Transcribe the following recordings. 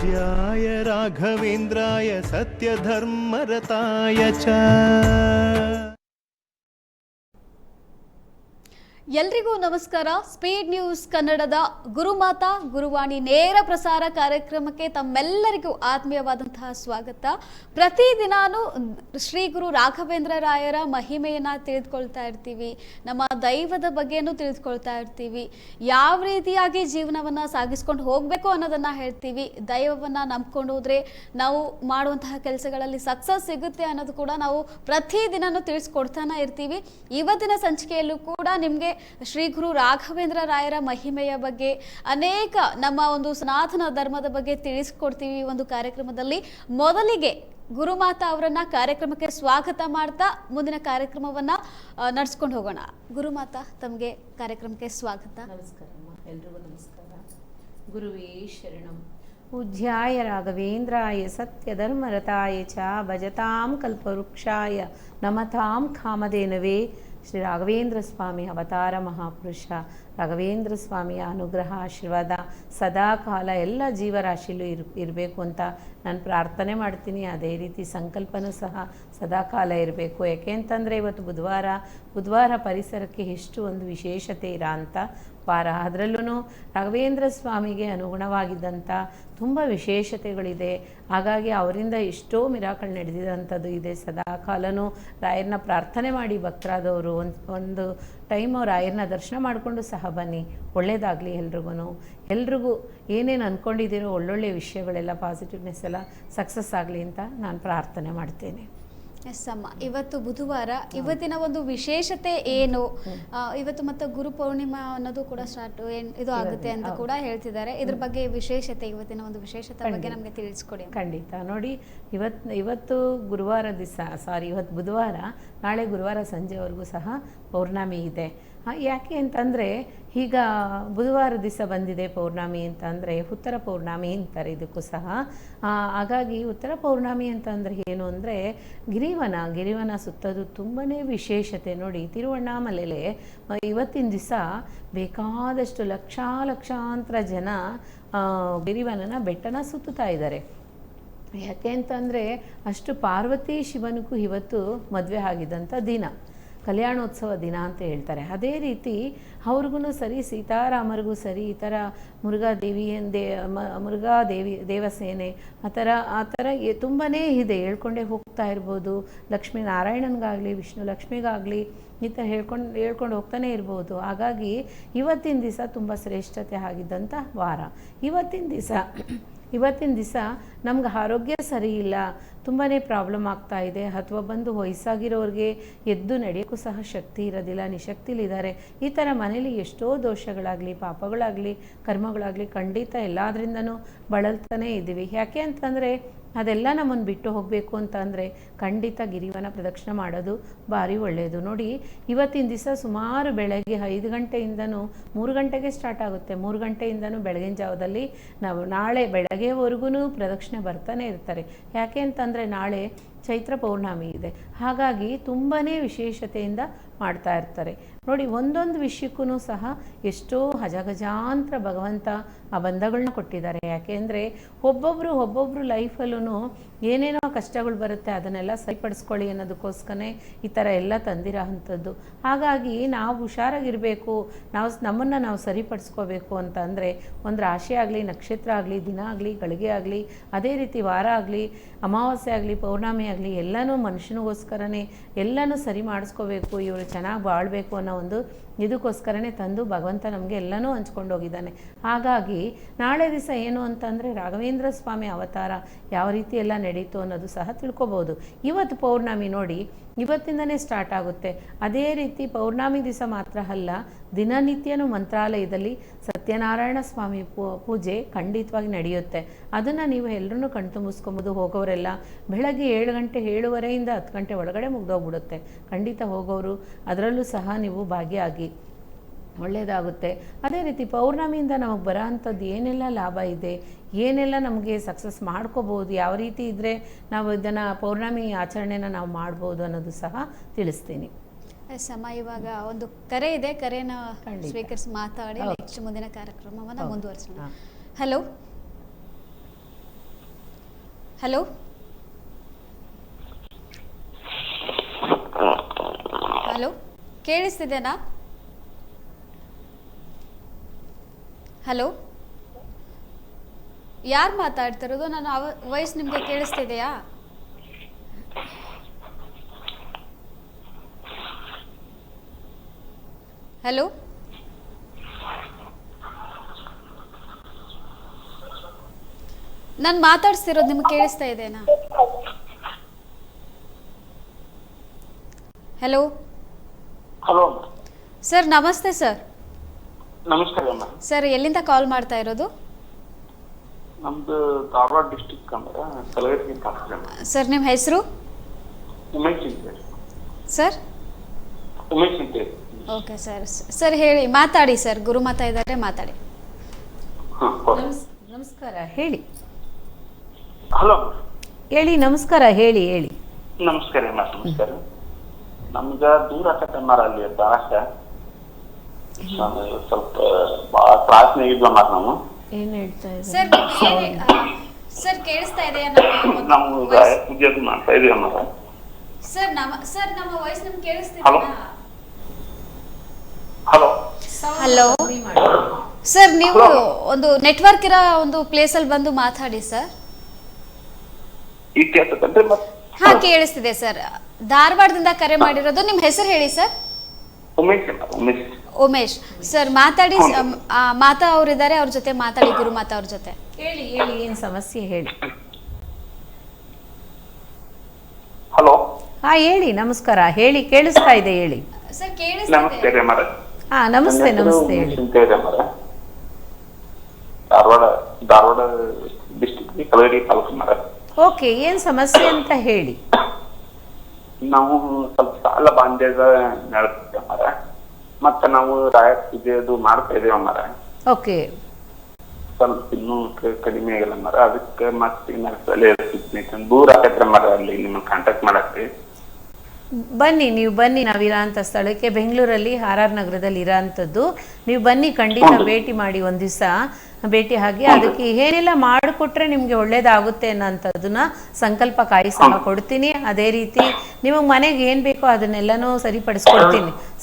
पूज्याय राघवेन्द्राय सत्यधर्मरताय च। ಎಲ್ರಿಗೂ ನಮಸ್ಕಾರ. ಸ್ಪೀಡ್ ನ್ಯೂಸ್ ಕನ್ನಡದ ಗುರುಮಾತಾ ಗುರುವಾಣಿ ನೇರ ಪ್ರಸಾರ ಕಾರ್ಯಕ್ರಮಕ್ಕೆ ತಮ್ಮೆಲ್ಲರಿಗೂ ಆತ್ಮೀಯವಾದಂತಹ ಸ್ವಾಗತ. ಪ್ರತಿದಿನಾನು ಶ್ರೀ ಗುರು ರಾಘವೇಂದ್ರ ರಾಯರ ಮಹಿಮೆಯನ್ನು ತಿಳಿದುಕೊಳ್ತಾ ಇರ್ತೀವಿ, ನಮ್ಮ ದೈವದ ಬಗ್ಗೆನೂ ತಿಳಿದುಕೊಳ್ತಾ ಇರ್ತೀವಿ, ಯಾವ ರೀತಿಯಾಗಿ ಜೀವನವನ್ನು ಸಾಗಿಸ್ಕೊಂಡು ಹೋಗಬೇಕು ಅನ್ನೋದನ್ನು ಹೇಳ್ತೀವಿ. ದೈವವನ್ನು ನಂಬ್ಕೊಂಡು ಹೋದರೆ ನಾವು ಮಾಡುವಂತಹ ಕೆಲಸಗಳಲ್ಲಿ ಸಕ್ಸಸ್ ಸಿಗುತ್ತೆ ಅನ್ನೋದು ಕೂಡ ನಾವು ಪ್ರತಿದಿನನೂ ತಿಳಿಸ್ಕೊಡ್ತಾನೆ ಇರ್ತೀವಿ. ಇವತ್ತಿನ ಸಂಚಿಕೆಯಲ್ಲೂ ಕೂಡ ನಿಮಗೆ ಶ್ರೀ ಗುರು ರಾಘವೇಂದ್ರ ರಾಯರ ಮಹಿಮೆಯ ಬಗ್ಗೆ ಅನೇಕ ನಮ್ಮ ಒಂದು ಸನಾತನ ಧರ್ಮದ ಬಗ್ಗೆ ತಿಳಿಸ್ಕೊಡ್ತೀವಿ ಈ ಒಂದು ಕಾರ್ಯಕ್ರಮದಲ್ಲಿ. ಮೊದಲಿಗೆ ಗುರುಮಾತಾ ಅವರನ್ನ ಕಾರ್ಯಕ್ರಮಕ್ಕೆ ಸ್ವಾಗತ ಮಾಡ್ತಾ ಮುಂದಿನ ಕಾರ್ಯಕ್ರಮವನ್ನ ನಡೆಸ್ಕೊಂಡು ಹೋಗೋಣ. ಗುರುಮಾತಾ, ತಮಗೆ ಕಾರ್ಯಕ್ರಮಕ್ಕೆ ಸ್ವಾಗತ. ನಮಸ್ಕಾರ. ಎಲ್ರಿಗೂ ನಮಸ್ಕಾರ. ಗುರುವೇ ಶರಣಂ. ಪೂಜ್ಯಾಯ ರಾಘವೇಂದ್ರಾಯ ಸತ್ಯಧರ್ಮರತಾಯ ಚ ಭಜತಾಂ ಕಲ್ಪವೃಕ್ಷಾಯ ನಮತಾಂ ಕಾಮಧೇನವೇ. ಶ್ರೀ ರಾಘವೇಂದ್ರ ಸ್ವಾಮಿ ಅವತಾರ ಮಹಾಪುರುಷ ರಾಘವೇಂದ್ರ ಸ್ವಾಮಿಯ ಅನುಗ್ರಹ ಆಶೀರ್ವಾದ ಸದಾ ಕಾಲ ಎಲ್ಲ ಜೀವರಾಶಿಲೂ ಇರಬೇಕು ಅಂತ ನಾನು ಪ್ರಾರ್ಥನೆ ಮಾಡ್ತೀನಿ. ಅದೇ ರೀತಿ ಸಂಕಲ್ಪನೂ ಸಹ ಸದಾ ಕಾಲ ಇರಬೇಕು. ಯಾಕೆ ಅಂತಂದರೆ ಇವತ್ತು ಬುಧವಾರ ಪರಿಸರಕ್ಕೆ ಎಷ್ಟು ಒಂದು ವಿಶೇಷತೆ ಇರೋ ಅಂಥ ವಾರ. ಅದರಲ್ಲೂ ರಾಘವೇಂದ್ರ ಸ್ವಾಮಿಗೆ ಅನುಗುಣವಾಗಿದ್ದಂಥ ತುಂಬ ವಿಶೇಷತೆಗಳಿದೆ. ಹಾಗಾಗಿ ಅವರಿಂದ ಎಷ್ಟೋ ಮಿರಾಕಲ್ ನಡೆದಿದಂಥದ್ದು ಇದೆ. ಸದಾ ಕಾಲನೂ ರಾಯರನ್ನ ಪ್ರಾರ್ಥನೆ ಮಾಡಿ ಭಕ್ತರಾದವರು ಒಂದು ಟೈಮು ರಾಯರನ್ನ ದರ್ಶನ ಮಾಡಿಕೊಂಡು ಸಹ ಬನ್ನಿ. ಒಳ್ಳೆಯದಾಗಲಿ ಎಲ್ರಿಗೂ ಏನೇನು ಅಂದ್ಕೊಂಡಿದ್ದೀರೋ ಒಳ್ಳೊಳ್ಳೆ ವಿಷಯಗಳೆಲ್ಲ ಪಾಸಿಟಿವ್ನೆಸ್ ಎಲ್ಲ ಸಕ್ಸಸ್ ಆಗಲಿ ಅಂತ ನಾನು ಪ್ರಾರ್ಥನೆ ಮಾಡ್ತೇನೆ. ಎಸ್ ಅಮ್ಮ, ಇವತ್ತು ಬುಧವಾರ, ಇವತ್ತಿನ ಒಂದು ವಿಶೇಷತೆ ಏನು? ಇವತ್ತು ಮತ್ತೆ ಗುರು ಪೌರ್ಣಿಮಾ ಅನ್ನೋದು ಕೂಡ ಇದು ಆಗುತ್ತೆ ಅಂತ ಕೂಡ ಹೇಳ್ತಿದ್ದಾರೆ. ಇದ್ರ ಬಗ್ಗೆ ವಿಶೇಷತೆ, ಇವತ್ತಿನ ಒಂದು ವಿಶೇಷತೆ ಬಗ್ಗೆ ನಮಗೆ ತಿಳಿಸ್ಕೊಡಿ. ಖಂಡಿತ. ನೋಡಿ, ಇವತ್ತು ಗುರುವಾರ ಇವತ್ತು ಬುಧವಾರ, ನಾಳೆ ಗುರುವಾರ ಸಂಜೆವರೆಗೂ ಸಹ ಪೌರ್ಣಮಿ ಇದೆ. ಯಾಕೆ ಅಂತಂದರೆ ಈಗ ಬುಧವಾರ ದಿವಸ ಬಂದಿದೆ ಪೌರ್ಣಮಿ ಅಂತ ಅಂದರೆ ಉತ್ತರ ಪೌರ್ಣಮಿ ಅಂತಾರೆ ಇದಕ್ಕೂ ಸಹ. ಹಾಗಾಗಿ ಉತ್ತರ ಪೌರ್ಣಮಿ ಅಂತಂದರೆ ಏನು ಅಂದರೆ ಗಿರಿವನ ಸುತ್ತೋದು ತುಂಬಾ ವಿಶೇಷತೆ. ನೋಡಿ, ತಿರುವಣ್ಣಾಮಲೆಯಲ್ಲಿ ಇವತ್ತಿನ ದಿವಸ ಬೇಕಾದಷ್ಟು ಲಕ್ಷಾಂತರ ಜನ ಗಿರಿವನನ ಬೆಟ್ಟನ ಸುತ್ತುತ್ತಾ ಇದ್ದಾರೆ. ಯಾಕೆ ಅಂತಂದರೆ ಅಷ್ಟು ಪಾರ್ವತಿ ಶಿವನಿಗೂ ಇವತ್ತು ಮದುವೆ ಆಗಿದ್ದಂಥ ದಿನ, ಕಲ್ಯಾಣೋತ್ಸವ ದಿನ ಅಂತ ಹೇಳ್ತಾರೆ. ಅದೇ ರೀತಿ ಅವ್ರಿಗೂ ಸರಿ, ಸೀತಾರಾಮರಿಗೂ ಸರಿ, ಈ ಥರ ಮುರುಘಾದೇವಿ ದೇವಸೇನೆ ಆ ಥರ ತುಂಬಾ ಇದೆ, ಹೇಳ್ಕೊಂಡೇ ಹೋಗ್ತಾ ಇರ್ಬೋದು. ಲಕ್ಷ್ಮೀನಾರಾಯಣನಿಗಾಗಲಿ ವಿಷ್ಣು ಲಕ್ಷ್ಮಿಗಾಗಲಿ ಈ ಥರ ಹೇಳ್ಕೊಂಡು ಹೋಗ್ತಾನೆ ಇರ್ಬೋದು. ಹಾಗಾಗಿ ಇವತ್ತಿನ ದಿವಸ ತುಂಬ ಶ್ರೇಷ್ಠತೆ ಆಗಿದ್ದಂಥ ವಾರ. ಇವತ್ತಿನ ದಿವಸ ನಮ್ಗೆ ಆರೋಗ್ಯ ಸರಿ ಇಲ್ಲ, ತುಂಬಾ ಪ್ರಾಬ್ಲಮ್ ಆಗ್ತಾ ಇದೆ, ಅಥವಾ ಬಂದು ವಯಸ್ಸಾಗಿರೋರಿಗೆ ಎದ್ದು ನಡೆಯೋಕ್ಕೂ ಸಹ ಶಕ್ತಿ ಇರೋದಿಲ್ಲ, ನಿಶಕ್ತಿಲಿದ್ದಾರೆ. ಈ ಥರ ಮನೇಲಿ ಎಷ್ಟೋ ದೋಷಗಳಾಗಲಿ ಪಾಪಗಳಾಗಲಿ ಕರ್ಮಗಳಾಗಲಿ ಖಂಡಿತ ಎಲ್ಲದರಿಂದನೂ ಬಳಲ್ತಾನೆ ಇದ್ದೀವಿ. ಯಾಕೆ ಅಂತಂದರೆ ಅದೆಲ್ಲ ನಮ್ಮನ್ನು ಬಿಟ್ಟು ಹೋಗಬೇಕು ಅಂತ ಅಂದರೆ ಖಂಡಿತ ಗಿರಿವನ ಪ್ರದಕ್ಷಿಣೆ ಮಾಡೋದು ಭಾರಿ ಒಳ್ಳೆಯದು. ನೋಡಿ, ಇವತ್ತಿನ ದಿವಸ ಸುಮಾರು ಬೆಳಗ್ಗೆ 5 ಗಂಟೆಯಿಂದನೂ 3 ಗಂಟೆಗೆ ಸ್ಟಾರ್ಟ್ ಆಗುತ್ತೆ. 3 ಗಂಟೆಯಿಂದನೂ ಬೆಳಗಿನ ಜಾವದಲ್ಲಿ ನಾವು ನಾಳೆ ಬೆಳಗ್ಗೆವರೆಗೂ ಪ್ರದಕ್ಷಿಣೆ ಬರ್ತಾನೆ ಇರ್ತಾರೆ. ಯಾಕೆ ಅಂತಂದರೆ ನಾಳೆ ಚೈತ್ರ ಪೌರ್ಣಮಿ ಇದೆ. ಹಾಗಾಗಿ ತುಂಬಾ ವಿಶೇಷತೆಯಿಂದ ಮಾಡ್ತಾ ಇರ್ತಾರೆ. ನೋಡಿ, ಒಂದೊಂದು ವಿಷಯಕ್ಕೂ ಸಹ ಎಷ್ಟೋ ಅಜಗಜಾಂತರ ಭಗವಂತ ಆ ಬಂಧಗಳನ್ನ ಕೊಟ್ಟಿದ್ದಾರೆ. ಯಾಕೆಂದರೆ ಒಬ್ಬೊಬ್ಬರು ಲೈಫಲ್ಲೂ ಏನೇನೋ ಕಷ್ಟಗಳು ಬರುತ್ತೆ, ಅದನ್ನೆಲ್ಲ ಸರಿಪಡಿಸ್ಕೊಳ್ಳಿ ಅನ್ನೋದಕ್ಕೋಸ್ಕರ ಈ ಥರ ಎಲ್ಲ ತಂದಿರೋ ಅಂಥದ್ದು. ಹಾಗಾಗಿ ನಾವು ಹುಷಾರಾಗಿರಬೇಕು, ನಮ್ಮನ್ನು ನಾವು ಸರಿಪಡಿಸ್ಕೋಬೇಕು ಅಂತ ಅಂದರೆ ಒಂದು ರಾಶಿ ಆಗಲಿ, ನಕ್ಷತ್ರ ಆಗಲಿ, ದಿನ ಆಗಲಿ, ಗಳಿಗೆ ಆಗಲಿ, ಅದೇ ರೀತಿ ವಾರ ಆಗಲಿ, ಅಮಾವಾಸ್ಯೆ ಆಗಲಿ, ಪೌರ್ಣಮಿ ಆಗಲಿ, ಎಲ್ಲನೂ ಮನುಷ್ಯನಿಗೋಸ್ಕರನೇ ಎಲ್ಲನೂ ಸರಿ ಮಾಡಿಸ್ಕೋಬೇಕು, ಇವರು ಚೆನ್ನಾಗಿ ಬಾಳಬೇಕು ಅನ್ನೋ ಒಂದು ಇದಕ್ಕೋಸ್ಕರನೇ ತಂದು ಭಗವಂತ ನಮಗೆ ಎಲ್ಲನೂ ಹಂಚ್ಕೊಂಡು ಹೋಗಿದ್ದಾನೆ. ಹಾಗಾಗಿ ನಾಳೆ ದಿವಸ ಏನು ಅಂತಂದರೆ ರಾಘವೇಂದ್ರ ಸ್ವಾಮಿ ಅವತಾರ ಯಾವ ರೀತಿ ಎಲ್ಲ ನಡೀತು ಅನ್ನೋದು ಸಹ ತಿಳ್ಕೊಬೋದು. ಇವತ್ತು ಪೌರ್ಣಮಿ ನೋಡಿ, ಇವತ್ತಿಂದನೇ ಸ್ಟಾರ್ಟ್ ಆಗುತ್ತೆ. ಅದೇ ರೀತಿ ಪೌರ್ಣಮಿ ದಿವಸ ಮಾತ್ರ ಅಲ್ಲ, ದಿನನಿತ್ಯನೂ ಮಂತ್ರಾಲಯದಲ್ಲಿ ಸತ್ಯನಾರಾಯಣ ಸ್ವಾಮಿ ಪೂಜೆ ಖಂಡಿತವಾಗಿ ನಡೆಯುತ್ತೆ. ಅದನ್ನು ನೀವು ಎಲ್ಲರೂ ಕಣ್ತುಂಬಿಸ್ಕೊಬೋದು. ಹೋಗೋರೆಲ್ಲ ಬೆಳಗ್ಗೆ 7 ಗಂಟೆ 7:30 10 ಗಂಟೆ ಒಳಗಡೆ ಮುಗ್ದೋಗ್ಬಿಡುತ್ತೆ. ಖಂಡಿತ ಹೋಗೋರು ಅದರಲ್ಲೂ ಸಹ ನೀವು ಭಾಗಿಯಾಗಿ, ಒಳ್ಳೆಯದಾಗುತ್ತೆ. ಅದೇ ರೀತಿ ಪೌರ್ಣಮಿಯಿಂದ ನಮಗೆ ಬರೋ ಅಂಥದ್ದು ಏನೆಲ್ಲ ಲಾಭ ಇದೆ, ಏನೆಲ್ಲ ನಮಗೆ ಸಕ್ಸಸ್ ಮಾಡ್ಕೋಬೋದು, ಯಾವ ರೀತಿ ಇದ್ದರೆ ನಾವು ಇದನ್ನು ಪೌರ್ಣಮಿ ಆಚರಣೆನ ನಾವು ಮಾಡ್ಬೋದು ಅನ್ನೋದು ಸಹ ತಿಳಿಸ್ತೀನಿ. ಇವಾಗ ಒಂದು ಕರೆ ಇದೆ, ಕರೆನ ಸ್ವೀಕರಿಸಿ ಮಾತಾಡಿ ನೆಕ್ಸ್ಟ್ ಮುಂದಿನ ಕಾರ್ಯಕ್ರಮವನ್ನು ಮುಂದುವರಿಸೋಣ. ಹಲೋ ಹಲೋ ಹಲೋ, ಕೇಳಿಸ್ತಿದೆನಾ? ಹಲೋ, ಯಾರು ಮಾತಾಡ್ತಿರೋದು? ನನ್ನ ವಾಯ್ಸ್ ನಿಮಗೆ ಕೇಳಿಸ್ತಿದೆಯಾ? ಹಲೋ, ನಾನು ಮಾತಾಡ್ಸ್ತಿರೋದು ನಿಮ್ಗೆ ಕೇಳಿಸ್ತಾ ಇದೆನಾ? ಹಲೋ ಹಲೋ ಸರ್, ನಮಸ್ತೆ ಸರ್. ನಮಸ್ಕಾರ ಅಮ್ಮ. ಸರ್, ಎಲ್ಲಿಂದ ಕಾಲ್ ಮಾಡ್ತಾ ಇರೋದು? ನಮ್ದು ಧಾರವಾಡ ಡಿಸ್ಟಿಕ್ ಅಂದ್ರೆ ಕಲಗಟ್ಟಿ ತಾಲೂಕು. ಸರ್, ನಿಮ್ಮ ಹೆಸರು? ಉಮೇಶ್ ಅಂತ. ಸರ್, ಉಮೇಶ್ ಅಂತ. Okay sir. ಸರ್ ಹೇಳಿ, ಮಾತಾಡಿ ಸರ್. ಗುರುಮಾತಾ ಇದ್ದಾರೆ, ಮಾತಾಡಿ. ನಮಸ್ಕಾರ, ಹೇಳಿ. ಹಲೋ ಹೇಳಿ, ನಮಸ್ಕಾರ, ಹೇಳಿ ಹೇಳಿ. ನಮಸ್ಕಾರ ಅಮ್ಮ. ನಮಸ್ಕಾರ. ನಮ್ಗ ದೂರ ಆಕತ್ತಮ್ಮಾರ ಅಲ್ಲಿ ದಾಸ ಸ್ವಲ್ಪ ಭಾಳ ತ್ರಾಸನಾಗಿದ್ವಿ ಅಮ್ಮಾರ ನಾವು. ಏನ್ ಹೇಳ್ತಾ ಸರ್, ಸರ್ ಕೇಳಿಸ್ತಾ ಇದೆಯಾ? ನಾವು ಉದ್ಯೋಗ ಮಾಡ್ತಾ ಇದೀವಿ ಅಮ್ಮಾರ. ಸರ್, ನಮ್ಮ ವಾಯ್ಸ್ ನಿಮ್ಗೆ ಕೇಳಿಸ್ತಿದೆಯಾ? ಹಲೋ ಹಲೋ ಸರ್, ನೀವು ಒಂದು ನೆಟ್ವರ್ಕ್ ಇರೋ ಒಂದು ಪ್ಲೇಸಲ್ಲಿ ಬಂದು ಮಾತಾಡಿ ಸರ್. ಈಗ ಕೇಳ್ತದನ್ರಿ? ಮತ್ತೆ ಹಾ, ಕೇಳಿಸ್ತಿದೆ ಸರ್. ಧಾರವಾಡದಿಂದ ಕರೆ ಮಾಡಿರೋದು. ನಿಮ್ಮ ಹೆಸರು ಹೇಳಿ ಸರ್. ಉಮೇಶ್ ಅಮ್ಮ. ಉಮೇಶ್. ಉಮೇಶ್ ಸರ್, ಮಾತಾಡಿ. ಮಾತಾ ಅವರಿದ್ದಾರೆ, ಅವ್ರ ಜೊತೆ ಮಾತಾಡಿ. ಗುರುಮಾತಾ ಅವ್ರ ಜೊತೆ ಹೇಳಿ ಹೇಳಿ, ಏನ್ ಸಮಸ್ಯೆ ಹೇಳಿ. ಹಲೋ. ಹಾ, ಹೇಳಿ. ನಮಸ್ಕಾರ, ಹೇಳಿ. ಕೇಳಿಸ್ತಾ ಇದೆ, ಹೇಳಿ. ಸರ್. ನಮಸ್ತೆ ಕೇಳಿಸ್ತಿದೆ? ಅಮ್ಮಾರ. ಹಾ, ನಮಸ್ತೆ ನಮಸ್ತೆ, ಹೇಳಿ. ಧಾರವಾಡ ಡಿಸ್ಟಿಕ್ ಕಲಗಡಿ ತಾಲೂಕು ಅಮ್ಮಾರ. ಓಕೆ, ಏನ್ ಸಮಸ್ಯೆ ಅಂತ ಹೇಳಿ. ನಾವು ಸ್ವಲ್ಪ ಸಾಲ ಬಾಂಧ್ಯಾಗ ನಡೆಸ್ತೀವಿ ಅಮ್ಮಾರ. ಮತ್ತೆ ನಾವು ರಾಯತ್ ಇದು ಮಾಡ್ತಾ ಇದೀವಿ ಅಮ್ಮಾರ. ಓಕೆ. ಸ್ವಲ್ಪ ಇನ್ನೂ ಕಡಿಮೆ ಆಗಿಲ್ಲ ಅಮ್ಮಾರ. ಅದಕ್ಕೆ ಮತ್ತೆ ದೂರ ಆಗತ್ತೆ ಅಮ್ಮಾರ. ಅಲ್ಲಿ ನಿಮ್ಮನ್ನ ಕಾಂಟ್ಯಾಕ್ಟ್ ಮಾಡಕ್ರಿ. ಬನ್ನಿ, ನೀವು ಬನ್ನಿ. ನಾವಿರೋಂಥ ಸ್ಥಳಕ್ಕೆ ಬೆಂಗಳೂರಲ್ಲಿ RR ನಗರದಲ್ಲಿ ಇರೋಂಥದ್ದು. ನೀವು ಬನ್ನಿ, ಖಂಡಿತ ಭೇಟಿ ಮಾಡಿ. ಒಂದು ದಿವಸ ಭೇಟಿ ಆಗಿ ಅದಕ್ಕೆ ಏನೆಲ್ಲ ಮಾಡಿಕೊಟ್ರೆ ನಿಮಗೆ ಒಳ್ಳೇದಾಗುತ್ತೆ ಅನ್ನೋಂಥದ್ದನ್ನ ಸಂಕಲ್ಪ ಕಾಯಿ ಸಹ ಕೊಡ್ತೀನಿ. ಅದೇ ರೀತಿ ನಿಮಗೆ ಮನೆಗೆ ಏನು ಬೇಕೋ ಅದನ್ನೆಲ್ಲನೂ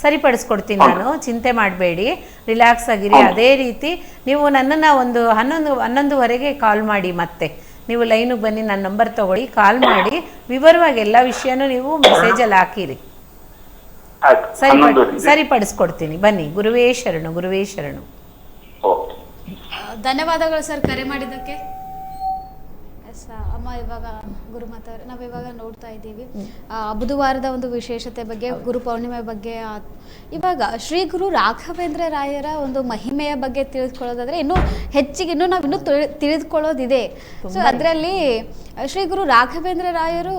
ಸರಿಪಡಿಸ್ಕೊಡ್ತೀನಿ ನಾನು. ಚಿಂತೆ ಮಾಡಬೇಡಿ, ರಿಲ್ಯಾಕ್ಸ್ ಆಗಿರಿ. ಅದೇ ರೀತಿ ನೀವು ನನ್ನನ್ನು ಒಂದು 11:30ಗೆ ಕಾಲ್ ಮಾಡಿ. ಮತ್ತೆ ನೀವು ಲೈನಿಗೆ ಬನ್ನಿ, ನನ್ನ ನಂಬರ್ ತೊಗೊಳ್ಳಿ, ಕಾಲ್ ಮಾಡಿ ವಿವರವಾಗಿ ಎಲ್ಲ ವಿಷಯನೂ ನೀವು ಮೆಸೇಜಲ್ಲಿ ಹಾಕಿರಿ. ಸರಿಪಡಿಸ್ಕೊಡ್ತೀನಿ. ಬನ್ನಿ. ಗುರುವೇ ಶರಣು, ಗುರುವೇ ಶರಣು. ಧನ್ಯವಾದಗಳು ಸರ್ ಕರೆ ಮಾಡಿದ್ದಕ್ಕೆ. ಅಮ್ಮ, ಇವಾಗ ಗುರುಮಾತಾ ಅವರೇ, ನಾವು ಇವಾಗ ನೋಡ್ತಾ ಇದ್ದೀವಿ ಬುಧವಾರದ ಒಂದು ವಿಶೇಷತೆ ಬಗ್ಗೆ, ಗುರು ಪೌರ್ಣಿಮೆ ಬಗ್ಗೆ. ಇವಾಗ ಶ್ರೀ ಗುರು ರಾಘವೇಂದ್ರ ರಾಯರ ಒಂದು ಮಹಿಮೆಯ ಬಗ್ಗೆ ತಿಳಿದುಕೊಳ್ಳೋದಾದ್ರೆ ಇನ್ನೂ ಹೆಚ್ಚಿಗೆ ನಾವು ತಿಳಿದುಕೊಳ್ಳೋದಿದೆ. ಸೊ ಅದರಲ್ಲಿ ಶ್ರೀ ಗುರು ರಾಘವೇಂದ್ರ ರಾಯರು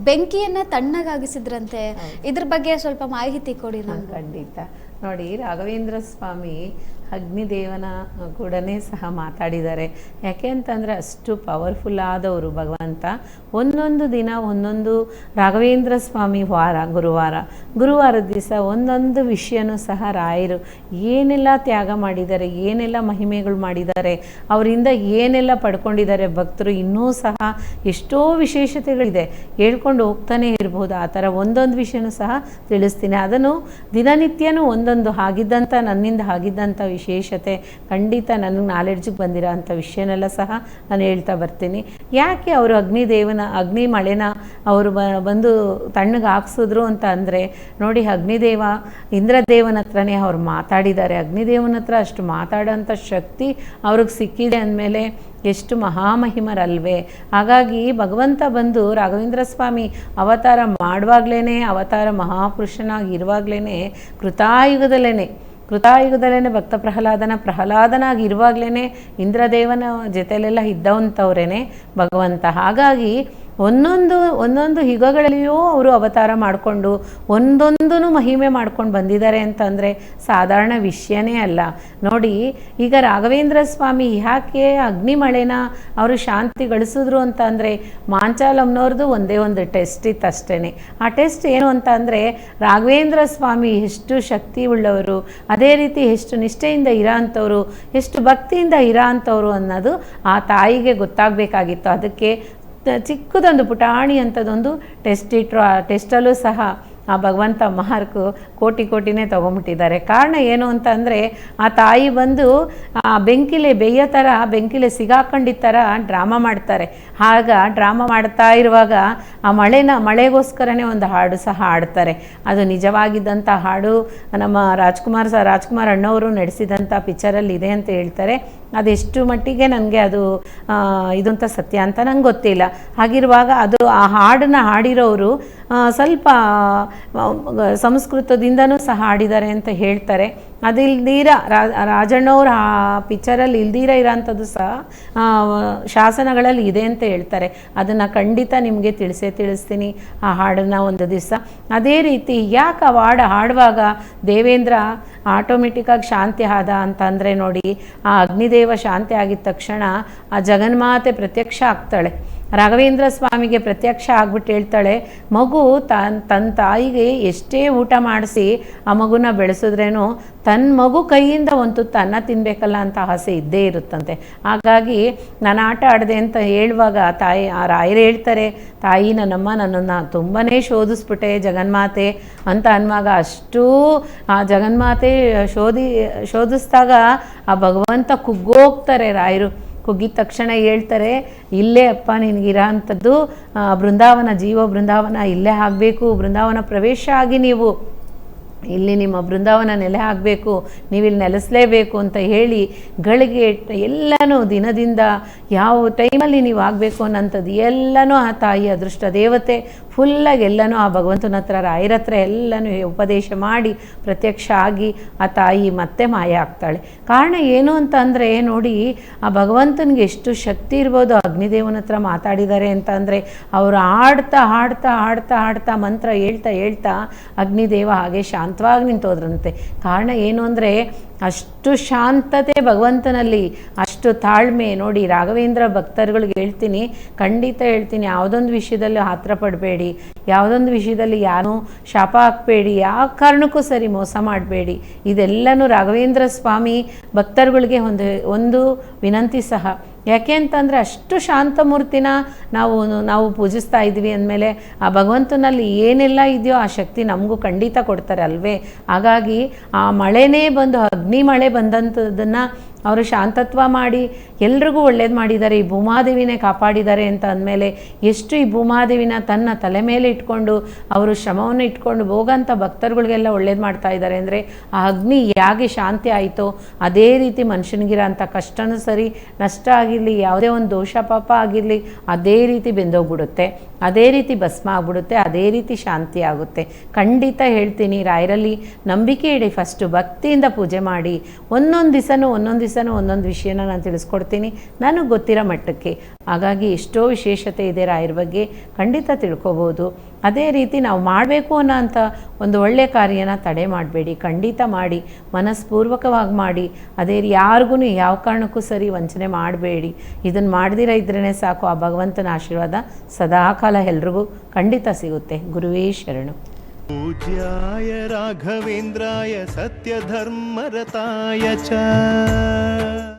ಬೆಂಕಿಯನ್ನ ತಣ್ಣಗಾಗಿಸಿದ್ರಂತೆ. ಇದ್ರ ಬಗ್ಗೆ ಸ್ವಲ್ಪ ಮಾಹಿತಿ ಕೊಡಿ ನಮ್ಗೆ. ಖಂಡಿತ. ನೋಡಿ, ರಾಘವೇಂದ್ರ ಸ್ವಾಮಿ ಅಗ್ನಿದೇವನ ಕೂಡನೇ ಸಹ ಮಾತಾಡಿದ್ದಾರೆ. ಯಾಕೆ ಅಂತಂದರೆ ಅಷ್ಟು ಪವರ್ಫುಲ್ ಆದವರು ಭಗವಂತ. ಒಂದೊಂದು ದಿನ ಒಂದೊಂದು ರಾಘವೇಂದ್ರ ಸ್ವಾಮಿ ಗುರುವಾರದ ದಿವಸ ಒಂದೊಂದು ವಿಷಯನೂ ಸಹ ರಾಯರು ಏನೆಲ್ಲ ತ್ಯಾಗ ಮಾಡಿದ್ದಾರೆ, ಏನೆಲ್ಲ ಮಹಿಮೆಗಳು ಮಾಡಿದ್ದಾರೆ, ಅವರಿಂದ ಏನೆಲ್ಲ ಪಡ್ಕೊಂಡಿದ್ದಾರೆ ಭಕ್ತರು, ಇನ್ನೂ ಸಹ ಎಷ್ಟೋ ವಿಶೇಷತೆಗಳಿದೆ, ಹೇಳ್ಕೊಂಡು ಹೋಗ್ತಾನೆ ಇರ್ಬೋದು. ಆ ಥರ ಒಂದೊಂದು ವಿಷಯನೂ ಸಹ ತಿಳಿಸ್ತೀನಿ. ಅದನ್ನು ದಿನನಿತ್ಯನೂ ಒಂದೊಂದು ನನ್ನಿಂದ ಆಗಿದ್ದಂಥ ವಿಶೇಷತೆ ಖಂಡಿತ ನನಗೆ ನಾಲೆಡ್ಜಿಗೆ ಬಂದಿರೋ ಅಂಥ ವಿಷಯನೆಲ್ಲ ಸಹ ನಾನು ಹೇಳ್ತಾ ಬರ್ತೀನಿ. ಯಾಕೆ ಅವರು ಅಗ್ನಿ ಮಳೆನ ಅವರು ಬಂದು ತಣ್ಣಗೆ ಹಾಕ್ಸಿದ್ರು ಅಂತ ಅಂದರೆ, ನೋಡಿ, ಅಗ್ನಿದೇವ ಇಂದ್ರದೇವನ ಹತ್ರನೇ ಅವ್ರು ಮಾತಾಡಿದ್ದಾರೆ. ಅಗ್ನಿದೇವನ ಹತ್ರ ಅಷ್ಟು ಮಾತಾಡೋಂಥ ಶಕ್ತಿ ಅವ್ರಿಗೆ ಸಿಕ್ಕಿದೆ ಅಂದಮೇಲೆ ಎಷ್ಟು ಮಹಾಮಹಿಮರಲ್ವೇ. ಹಾಗಾಗಿ ಭಗವಂತ ಬಂದು ರಾಘವೇಂದ್ರ ಸ್ವಾಮಿ ಅವತಾರ ಮಾಡುವಾಗಲೇ, ಅವತಾರ ಮಹಾಪುರುಷನಾಗಿರುವಾಗಲೇ, ಕೃತಾಯುಗದಲ್ಲೇ ಭಕ್ತ ಪ್ರಹ್ಲಾದನಾಗಿ ಇರುವಾಗಲೇ ಇಂದ್ರದೇವನ ಜೊತೆಲೆಲ್ಲ ಇದ್ದವಂಥವ್ರೇ ಭಗವಂತ. ಹಾಗಾಗಿ ಒಂದೊಂದು ಯುಗಗಳಲ್ಲಿಯೂ ಅವರು ಅವತಾರ ಮಾಡಿಕೊಂಡು ಒಂದೊಂದೂ ಮಹಿಮೆ ಮಾಡ್ಕೊಂಡು ಬಂದಿದ್ದಾರೆ ಅಂತಂದರೆ ಸಾಧಾರಣ ವಿಷಯನೇ ಅಲ್ಲ. ನೋಡಿ, ಈಗ ರಾಘವೇಂದ್ರ ಸ್ವಾಮಿ ಯಾಕೆ ಅಗ್ನಿಮಳೆನ ಅವರು ಶಾಂತಿಗಳಿಸಿದ್ರು ಅಂತ ಅಂದರೆ, ಮಾಂಚಾಲಮ್ನವ್ರದ್ದು ಒಂದೇ ಒಂದು ಟೆಸ್ಟ್ ಇತ್ತು ಅಷ್ಟೇ. ಆ ಟೆಸ್ಟ್ ಏನು ಅಂತ ಅಂದರೆ, ರಾಘವೇಂದ್ರ ಸ್ವಾಮಿ ಎಷ್ಟು ಶಕ್ತಿ ಉಳ್ಳವರು, ಅದೇ ರೀತಿ ಎಷ್ಟು ನಿಷ್ಠೆಯಿಂದ ಇರೋ ಅಂಥವ್ರು, ಎಷ್ಟು ಭಕ್ತಿಯಿಂದ ಇರೋ ಅಂಥವ್ರು ಅನ್ನೋದು ಆ ತಾಯಿಗೆ ಗೊತ್ತಾಗಬೇಕಾಗಿತ್ತು. ಅದಕ್ಕೆ ಚಿಕ್ಕದೊಂದು ಪುಟಾಣಿ ಅಂಥದ್ದೊಂದು ಟೆಸ್ಟ್ ಇಟ್ಟರು. ಆ ಟೆಸ್ಟಲ್ಲೂ ಸಹ ಆ ಭಗವಂತ ಮಾರ್ಕು ಕೋಟಿನೇ ತೊಗೊಂಬಿಟ್ಟಿದ್ದಾರೆ. ಕಾರಣ ಏನು ಅಂತ ಅಂದರೆ ಆ ತಾಯಿ ಬಂದು ಆ ಬೆಂಕಿಲೆ ಬೇಯೋ ಥರ ಬೆಂಕಿಲೆ ಸಿಗಾಕೊಂಡಿದ್ದ ಥರ ಡ್ರಾಮಾ ಮಾಡ್ತಾರೆ. ಆಗ ಡ್ರಾಮಾ ಮಾಡ್ತಾ ಇರುವಾಗ ಆ ಮಳೆಗೋಸ್ಕರನೇ ಒಂದು ಹಾಡು ಸಹ ಹಾಡ್ತಾರೆ. ಅದು ನಿಜವಾಗಿದ್ದಂಥ ಹಾಡು. ನಮ್ಮ ರಾಜ್ಕುಮಾರ್ ಅಣ್ಣವರು ನಡೆಸಿದಂಥ ಪಿಕ್ಚರಲ್ಲಿ ಇದೆ ಅಂತ ಹೇಳ್ತಾರೆ. ಅದೆಷ್ಟು ಮಟ್ಟಿಗೆ ನನಗೆ ಅದು ಇದಂಥ ಸತ್ಯ ಅಂತ ನಂಗೆ ಗೊತ್ತಿಲ್ಲ. ಹಾಗಿರುವಾಗ ಅದು ಆ ಹಾಡನ್ನು ಹಾಡಿರೋರು ಸ್ವಲ್ಪ ಸಂಸ್ಕೃತದಿಂದನೂ ಸಹ ಹಾಡಿದ್ದಾರೆ ಅಂತ ಹೇಳ್ತಾರೆ. ಅದಿಲ್ದಿರ ರಾಜಣ್ಣವ್ರು ಆ ಪಿಕ್ಚರಲ್ಲಿ ಇಲ್ದಿರ ಇರೋಂಥದ್ದು ಸಹ ಶಾಸನಗಳಲ್ಲಿ ಇದೆ ಅಂತ ಹೇಳ್ತಾರೆ. ಅದನ್ನು ಖಂಡಿತ ನಿಮಗೆ ತಿಳಿಸ್ತೀನಿ ಆ ಹಾಡನ್ನು ಒಂದು ದಿವಸ. ಅದೇ ರೀತಿ ಯಾಕೆ ಆ ಹಾಡುವಾಗ ದೇವೇಂದ್ರ ಆಟೋಮೆಟಿಕ್ಕಾಗಿ ಶಾಂತಿ ಆದ ಅಂತಂದರೆ ನೋಡಿ, ಆ ಅಗ್ನಿದೇವ ಶಾಂತಿ ಆಗಿದ ತಕ್ಷಣ ಆ ಜಗನ್ಮಾತೆ ಪ್ರತ್ಯಕ್ಷ ಆಗ್ತಾಳೆ. ರಾಘವೇಂದ್ರ ಸ್ವಾಮಿಗೆ ಪ್ರತ್ಯಕ್ಷ ಆಗ್ಬಿಟ್ಟು ಹೇಳ್ತಾಳೆ, ಮಗು ತನ್ನ ತಾಯಿಗೆ ಎಷ್ಟೇ ಊಟ ಮಾಡಿಸಿ ಆ ಮಗುನ ಬೆಳೆಸಿದ್ರೇನು ತನ್ನ ಮಗು ಕೈಯಿಂದ ಒಂದು ತುತ್ತು ಅನ್ನ ತಿನ್ನಬೇಕಲ್ಲ ಅಂತ ಆಸೆ ಇದ್ದೇ ಇರುತ್ತಂತೆ. ಹಾಗಾಗಿ ನಾನು ಆಟ ಆಡಿದೆ ಅಂತ ಹೇಳುವಾಗ ಆ ರಾಯರು ಹೇಳ್ತಾರೆ, ತಾಯಿ ನನ್ನನ್ನು ತುಂಬಾ ಶೋಧಿಸ್ಬಿಟ್ಟೆ ಜಗನ್ಮಾತೆ ಅಂತ ಅನ್ನುವಾಗ ಅಷ್ಟೂ ಆ ಜಗನ್ಮಾತೆ ಶೋಧಿಸಿದಾಗ ಆ ಭಗವಂತ ಕುಗ್ಗೋಗ್ತಾರೆ ರಾಯರು. ಕುಗ್ಗಿದ ತಕ್ಷಣ ಹೇಳ್ತಾರೆ, ಇಲ್ಲೇ ಅಪ್ಪ ನಿನಗಿರೋ ಅಂಥದ್ದು ಬೃಂದಾವನ, ಜೀವ ಬೃಂದಾವನ ಇಲ್ಲೇ ಆಗಬೇಕು, ಬೃಂದಾವನ ಪ್ರವೇಶ ಆಗಿ ನೀವು ಇಲ್ಲಿ ನಿಮ್ಮ ಬೃಂದಾವನ ನೆಲೆ ಆಗಬೇಕು, ನೀವಿಲ್ಲಿ ನೆಲೆಸಲೇಬೇಕು ಅಂತ ಹೇಳಿ ಗಳಿಗೆ ಎಲ್ಲನೂ ದಿನದಿಂದ ಯಾವ ಟೈಮಲ್ಲಿ ನೀವು ಆಗಬೇಕು ಅನ್ನೋಂಥದ್ದು ಎಲ್ಲನೂ ಆ ತಾಯಿ ಅದೃಷ್ಟ ದೇವತೆ ಫುಲ್ಲಾಗಿ ಎಲ್ಲನೂ ಆ ಭಗವಂತನ ಹತ್ರ ರಾಯರ ಹತ್ರ ಎಲ್ಲನೂ ಉಪದೇಶ ಮಾಡಿ ಪ್ರತ್ಯಕ್ಷ ಆಗಿ ಆ ತಾಯಿ ಮತ್ತೆ ಮಾಯ ಆಗ್ತಾಳೆ. ಕಾರಣ ಏನು ಅಂತ ಅಂದರೆ ನೋಡಿ, ಆ ಭಗವಂತನಿಗೆ ಎಷ್ಟು ಶಕ್ತಿ ಇರ್ಬೋದು. ಅಗ್ನಿದೇವನ ಹತ್ರ ಮಾತಾಡಿದ್ದಾರೆ ಅಂತ ಅಂದರೆ ಅವರು ಹಾಡ್ತಾ ಮಂತ್ರ ಹೇಳ್ತಾ ಅಗ್ನಿದೇವ ಹಾಗೆ ಶಾಂತವಾಗಿ ನಿಂತೋದ್ರಂತೆ. ಕಾರಣ ಏನು ಅಂದರೆ ಅಷ್ಟು ಶಾಂತತೆ ಭಗವಂತನಲ್ಲಿ, ಅಷ್ಟು ತಾಳ್ಮೆ. ನೋಡಿ, ರಾಘವೇಂದ್ರ ಭಕ್ತರುಗಳಿಗೆ ಖಂಡಿತ ಹೇಳ್ತೀನಿ, ಯಾವುದೊಂದು ವಿಷಯದಲ್ಲಿ ಆತರ ಪಡಬೇಡಿ, ಯಾವುದೊಂದು ವಿಷಯದಲ್ಲಿ ಯಾರೂ ಶಾಪ ಹಾಕಬೇಡಿ, ಯಾವ ಕಾರಣಕ್ಕೂ ಸರಿ ಮೋಸ ಮಾಡಬೇಡಿ. ಇದೆಲ್ಲನೂ ರಾಘವೇಂದ್ರ ಸ್ವಾಮಿ ಭಕ್ತರುಗಳಿಗೆ ಒಂದು ವಿನಂತಿ ಸಹ. ಯಾಕೆ ಅಂತಂದರೆ ಅಷ್ಟು ಶಾಂತಮೂರ್ತಿನ ನಾವು ಪೂಜಿಸ್ತಾ ಇದ್ವಿ ಅಂದಮೇಲೆ ಆ ಭಗವಂತನಲ್ಲಿ ಏನೆಲ್ಲ ಇದೆಯೋ ಆ ಶಕ್ತಿ ನಮಗೂ ಖಂಡಿತ ಕೊಡ್ತಾರೆ ಅಲ್ವೇ. ಹಾಗಾಗಿ ಆ ಮಳೆನೇ ಬಂದು ಅಗ್ನಿ ಮಳೆ ಬಂದಂಥದ್ದನ್ನು ಅವರು ಶಾಂತತ್ವ ಮಾಡಿ ಎಲ್ರಿಗೂ ಒಳ್ಳೇದು ಮಾಡಿದ್ದಾರೆ. ಈ ಭೂಮಾದೇವಿನೇ ಕಾಪಾಡಿದ್ದಾರೆ ಅಂತ ಅಂದಮೇಲೆ ಎಷ್ಟು ಈ ಭೂಮಾದೇವಿನ ತನ್ನ ತಲೆ ಮೇಲೆ ಇಟ್ಕೊಂಡು ಅವರು ಶ್ರಮವನ್ನು ಇಟ್ಕೊಂಡು ಹೋಗೋಂಥ ಭಕ್ತರುಗಳಿಗೆಲ್ಲ ಒಳ್ಳೇದು ಮಾಡ್ತಾ ಇದ್ದಾರೆ ಅಂದರೆ ಆ ಅಗ್ನಿ ಹೇಗೆ ಶಾಂತಿ ಆಯಿತೋ ಅದೇ ರೀತಿ ಮನುಷ್ಯನಿಗಿರೋ ಅಂಥ ಕಷ್ಟನೂ ಸರಿ, ನಷ್ಟ ಆಗಿರಲಿ, ಯಾವುದೇ ಒಂದು ದೋಷ ಪಾಪ ಆಗಿರಲಿ, ಅದೇ ರೀತಿ ಬೆಂದೋಗ್ಬಿಡುತ್ತೆ, ಅದೇ ರೀತಿ ಭಸ್ಮ ಆಗ್ಬಿಡುತ್ತೆ, ಅದೇ ರೀತಿ ಶಾಂತಿ ಆಗುತ್ತೆ. ಖಂಡಿತ ಹೇಳ್ತೀನಿ, ರಾಯರಲ್ಲಿ ನಂಬಿಕೆ ಇಡಿ, ಫಸ್ಟು ಭಕ್ತಿಯಿಂದ ಪೂಜೆ ಮಾಡಿ. ಒಂದೊಂದು ದಿವಸನೂ ಒಂದೊಂದು ವಿಷಯನ ನಾನು ತಿಳಿಸ್ಕೊಡ್ತೀನಿ ನನಗೆ ಗೊತ್ತಿರೋ ಮಟ್ಟಕ್ಕೆ. ಹಾಗಾಗಿ ಎಷ್ಟೋ ವಿಶೇಷತೆ ಇದೆ ರಾಯರ ಬಗ್ಗೆ, ಖಂಡಿತ ತಿಳ್ಕೊಬೋದು. ಅದೇ ರೀತಿ ನಾವು ಮಾಡಬೇಕು ಅನ್ನೋಂಥ ಒಂದು ಒಳ್ಳೆಯ ಕಾರ್ಯನ ತಡೆ ಮಾಡಬೇಡಿ, ಖಂಡಿತ ಮಾಡಿ, ಮನಸ್ಪೂರ್ವಕವಾಗಿ ಮಾಡಿ. ಅದೇ ಯಾರಿಗೂ ಯಾವ ಕಾರಣಕ್ಕೂ ಸರಿ ವಂಚನೆ ಮಾಡಬೇಡಿ. ಇದನ್ನು ಮಾಡದಿರ ಇದ್ರೇ ಸಾಕು, ಆ ಭಗವಂತನ ಆಶೀರ್ವಾದ ಸದಾಕಾಲ ಎಲ್ರಿಗೂ ಖಂಡಿತ ಸಿಗುತ್ತೆ. ಗುರುವೇ ಶರಣು. पूज्याय राघवेन्द्राय सत्यधर्मरताय च